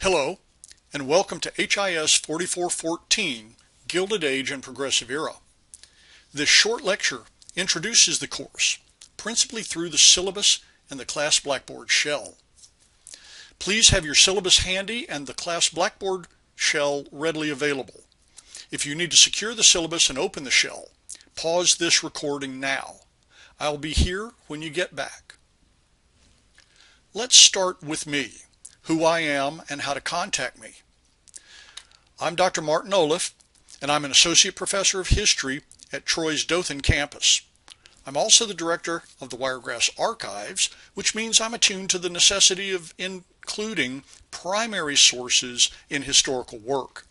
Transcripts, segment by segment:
Hello, and welcome to HIS 4414, Gilded Age and Progressive Era. This short lecture introduces the course, principally through the syllabus and the class Blackboard shell. Please have your syllabus handy and the class Blackboard shell readily available. If you need to secure the syllabus and open the shell, pause this recording now. I'll be here when you get back. Let's start with me, who I am and how to contact me. I'm Dr. Martin Olliff, and I'm an Associate Professor of History at Troy's Dothan campus. I'm also the Director of the Wiregrass Archives, which means I'm attuned to the necessity of including primary sources in historical work.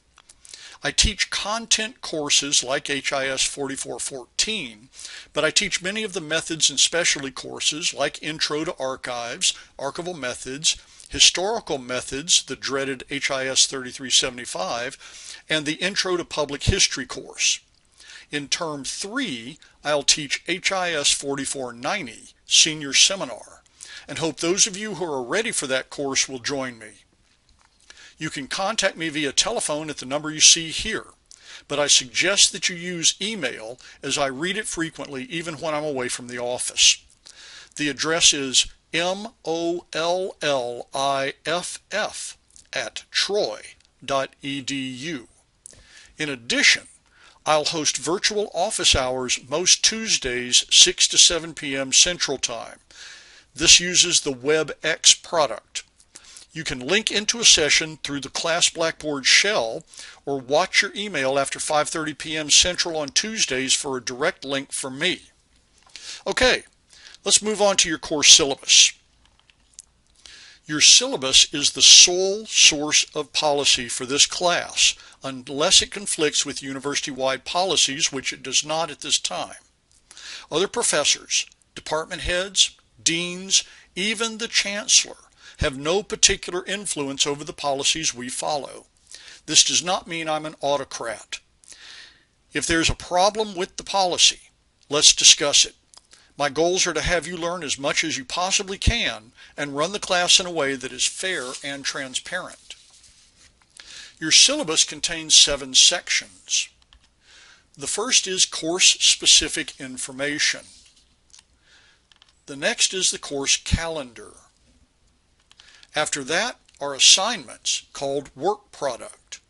I teach content courses like HIS 4414, but I teach many of the methods and specialty courses like Intro to Archives, Archival Methods, Historical Methods, the dreaded HIS 3375, and the Intro to Public History course. In Term 3, I'll teach HIS 4490, Senior Seminar, and hope those of you who are ready for that course will join me. You can contact me via telephone at the number you see here, but I suggest that you use email as I read it frequently even when I'm away from the office. The address is molliff@troy.edu. In addition, I'll host virtual office hours most Tuesdays 6 to 7 p.m. Central Time. This uses the WebEx product. You can link into a session through the class Blackboard shell or watch your email after 5:30 p.m. Central on Tuesdays for a direct link from me. Okay, let's move on to your course syllabus. Your syllabus is the sole source of policy for this class, unless it conflicts with university-wide policies, which it does not at this time. Other professors, department heads, deans, even the chancellor, have no particular influence over the policies we follow. This does not mean I'm an autocrat. If there's a problem with the policy, let's discuss it. My goals are to have you learn as much as you possibly can and run the class in a way that is fair and transparent. Your syllabus contains 7 sections. The first is course-specific information. The next is the course calendar. After that are assignments called work product.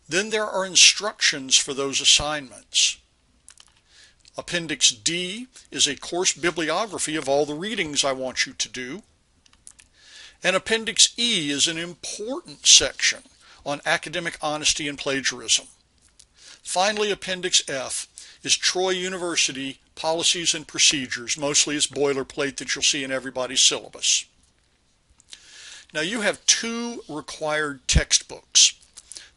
Then there are instructions for those assignments. Appendix D is a course bibliography of all the readings I want you to do. And Appendix E is an important section on academic honesty and plagiarism. Finally, Appendix F is Troy University policies and procedures. Mostly it's boilerplate that you'll see in everybody's syllabus. Now you have 2 required textbooks.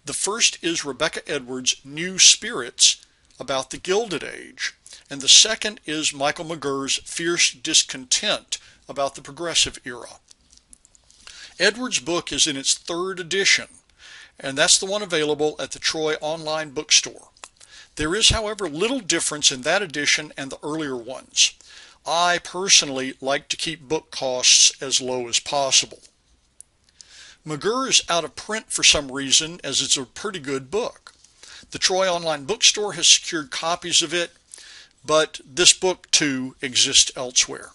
The first is Rebecca Edwards' New Spirits about the Gilded Age, and the second is Michael McGurr's Fierce Discontent about the Progressive Era. Edwards' book is in its 3rd edition, and that's the one available at the Troy online bookstore. There is, however, little difference in that edition and the earlier ones. I personally like to keep book costs as low as possible. McGurr is out of print for some reason, as it's a pretty good book. The Troy Online Bookstore has secured copies of it, but this book too exists elsewhere.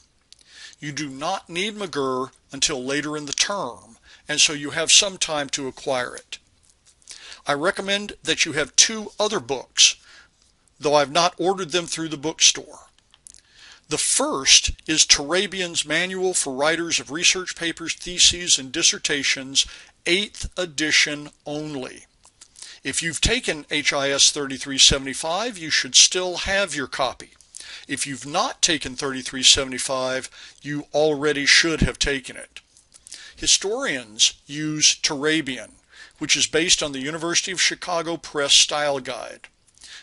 You do not need McGurr until later in the term, and so you have some time to acquire it. I recommend that you have 2 other books, though I've not ordered them through the bookstore. The first is Turabian's Manual for Writers of Research Papers, Theses, and Dissertations, 8th edition only. If you've taken HIS 3375, you should still have your copy. If you've not taken 3375, you already should have taken it. Historians use Turabian, which is based on the University of Chicago Press Style Guide.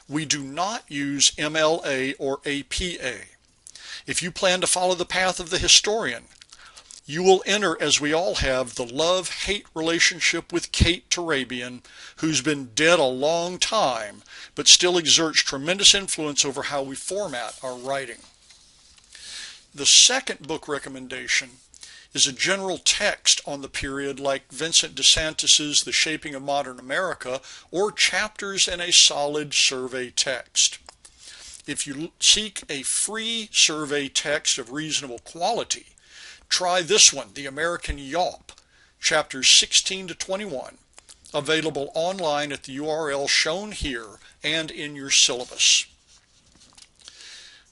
We do not use MLA or APA. If you plan to follow the path of the historian, you will enter, as we all have, the love-hate relationship with Kate Turabian, who's been dead a long time, but still exerts tremendous influence over how we format our writing. The second book recommendation is a general text on the period like Vincent DeSantis's The Shaping of Modern America, or chapters in a solid survey text. If you seek a free survey text of reasonable quality, try this one, The American Yawp, chapters 16 to 21, available online at the URL shown here and in your syllabus.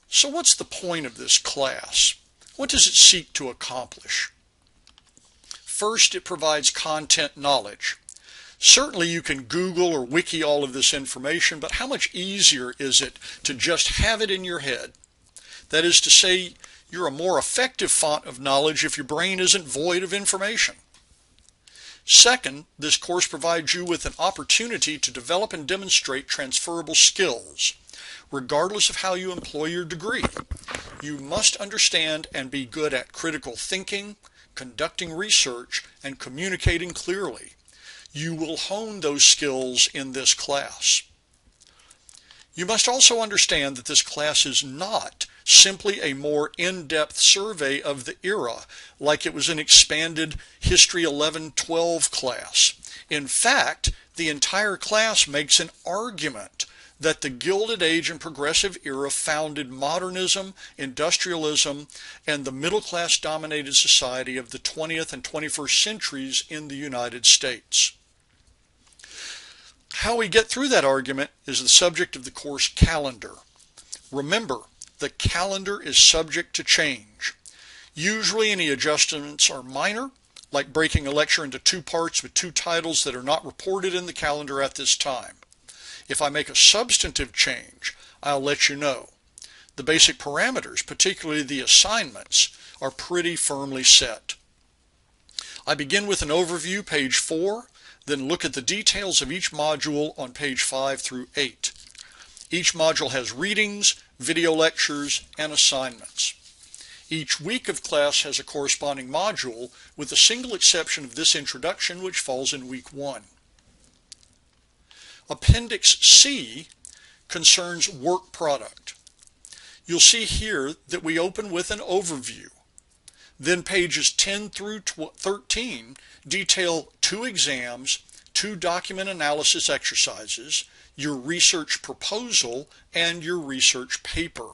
So what's the point of this class? What does it seek to accomplish? First, it provides content knowledge. Certainly you can Google or wiki all of this information, but how much easier is it to just have it in your head? That is to say, you're a more effective font of knowledge if your brain isn't void of information. Second, this course provides you with an opportunity to develop and demonstrate transferable skills. Regardless of how you employ your degree, you must understand and be good at critical thinking, conducting research, and communicating clearly. You will hone those skills in this class. You must also understand that this class is not simply a more in-depth survey of the era like it was an expanded History 11-12 class. In fact, the entire class makes an argument that the Gilded Age and Progressive Era founded modernism, industrialism, and the middle-class dominated society of the 20th and 21st centuries in the United States. How we get through that argument is the subject of the course calendar. Remember, the calendar is subject to change. Usually any adjustments are minor, like breaking a lecture into two parts with two titles that are not reported in the calendar at this time. If I make a substantive change, I'll let you know. The basic parameters, particularly the assignments, are pretty firmly set. I begin with an overview, page 4, then look at the details of each module on page 5 through 8. Each module has readings, video lectures, and assignments. Each week of class has a corresponding module, with the single exception of this introduction, which falls in week 1. Appendix C concerns work product. You'll see here that we open with an overview. Then pages 10 through 13 detail 2 exams, 2 document analysis exercises, your research proposal, and your research paper.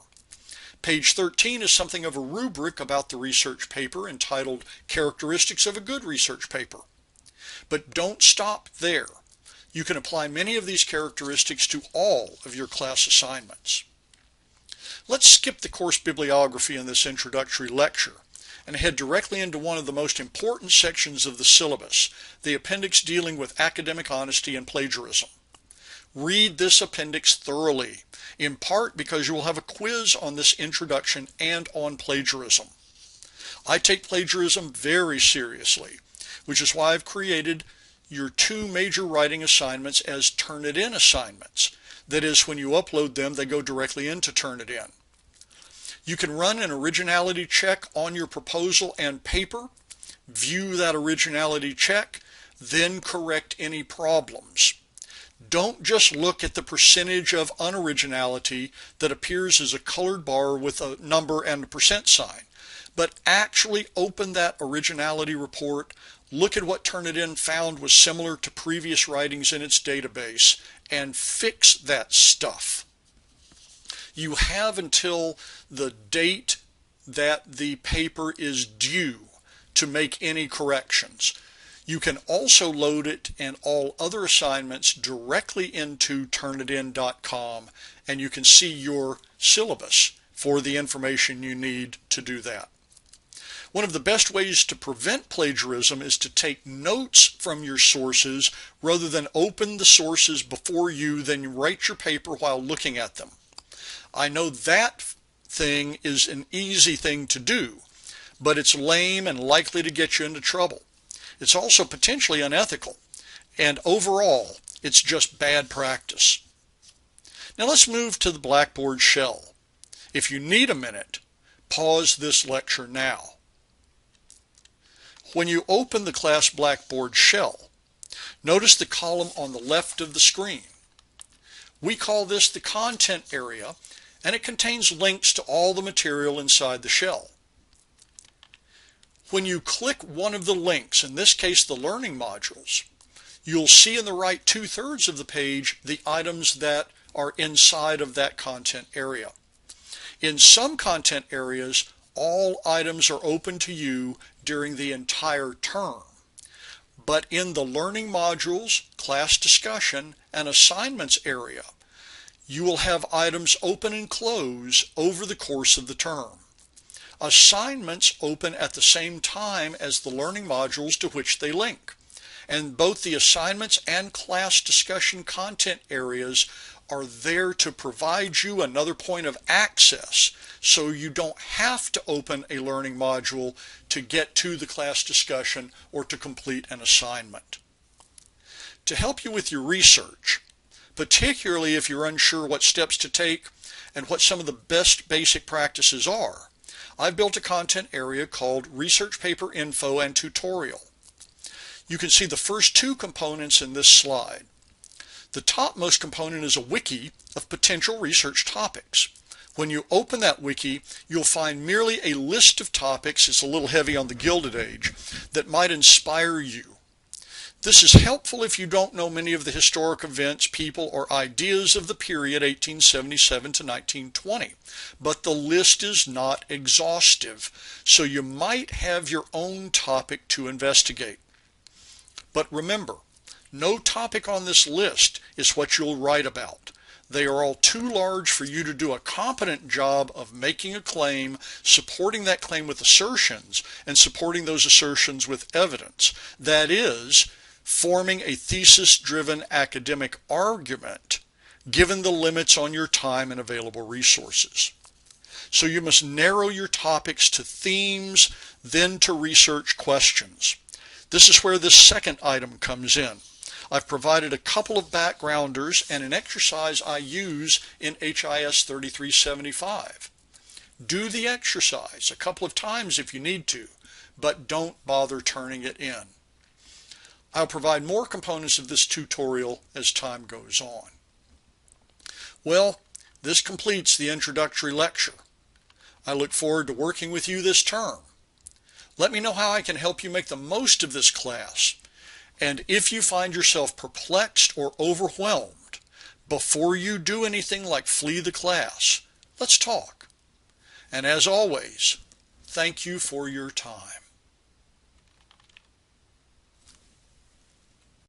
Page 13 is something of a rubric about the research paper entitled Characteristics of a Good Research Paper. But don't stop there. You can apply many of these characteristics to all of your class assignments. Let's skip the course bibliography in this introductory lecture and head directly into one of the most important sections of the syllabus, the appendix dealing with academic honesty and plagiarism. Read this appendix thoroughly, in part because you will have a quiz on this introduction and on plagiarism. I take plagiarism very seriously, which is why I've created your 2 major writing assignments as Turnitin assignments. That is, when you upload them, they go directly into Turnitin. You can run an originality check on your proposal and paper, view that originality check, then correct any problems. Don't just look at the percentage of unoriginality that appears as a colored bar with a number and a percent sign, but actually open that originality report, look at what Turnitin found was similar to previous writings in its database, and fix that stuff. You have until the date that the paper is due to make any corrections. You can also load it and all other assignments directly into Turnitin.com, and you can see your syllabus for the information you need to do that. One of the best ways to prevent plagiarism is to take notes from your sources rather than open the sources before you, then write your paper while looking at them. I know that thing is an easy thing to do, but it's lame and likely to get you into trouble. It's also potentially unethical, and overall, it's just bad practice. Now let's move to the Blackboard shell. If you need a minute, pause this lecture now. When you open the class Blackboard shell, notice the column on the left of the screen. We call this the content area, and it contains links to all the material inside the shell. When you click one of the links, in this case the learning modules, you'll see in the right 2/3 of the page the items that are inside of that content area. In some content areas, all items are open to you during the entire term. But in the learning modules, class discussion, and assignments area, you will have items open and close over the course of the term. Assignments open at the same time as the learning modules to which they link. And both the assignments and class discussion content areas are there to provide you another point of access, so you don't have to open a learning module to get to the class discussion or to complete an assignment. To help you with your research, particularly if you're unsure what steps to take and what some of the best basic practices are, I've built a content area called Research Paper Info and Tutorial. You can see the first two components in this slide. The topmost component is a wiki of potential research topics. When you open that wiki, you'll find merely a list of topics, it's a little heavy on the Gilded Age, that might inspire you. This is helpful if you don't know many of the historic events, people, or ideas of the period 1877 to 1920. But the list is not exhaustive, so you might have your own topic to investigate. But remember, no topic on this list is what you'll write about. They are all too large for you to do a competent job of making a claim, supporting that claim with assertions, and supporting those assertions with evidence. That is, forming a thesis-driven academic argument, given the limits on your time and available resources. So you must narrow your topics to themes, then to research questions. This is where this second item comes in. I've provided a couple of backgrounders and an exercise I use in HIS 3375. Do the exercise a couple of times if you need to, but don't bother turning it in. I'll provide more components of this tutorial as time goes on. Well, this completes the introductory lecture. I look forward to working with you this term. Let me know how I can help you make the most of this class. And if you find yourself perplexed or overwhelmed, before you do anything like flee the class, let's talk. And as always, thank you for your time.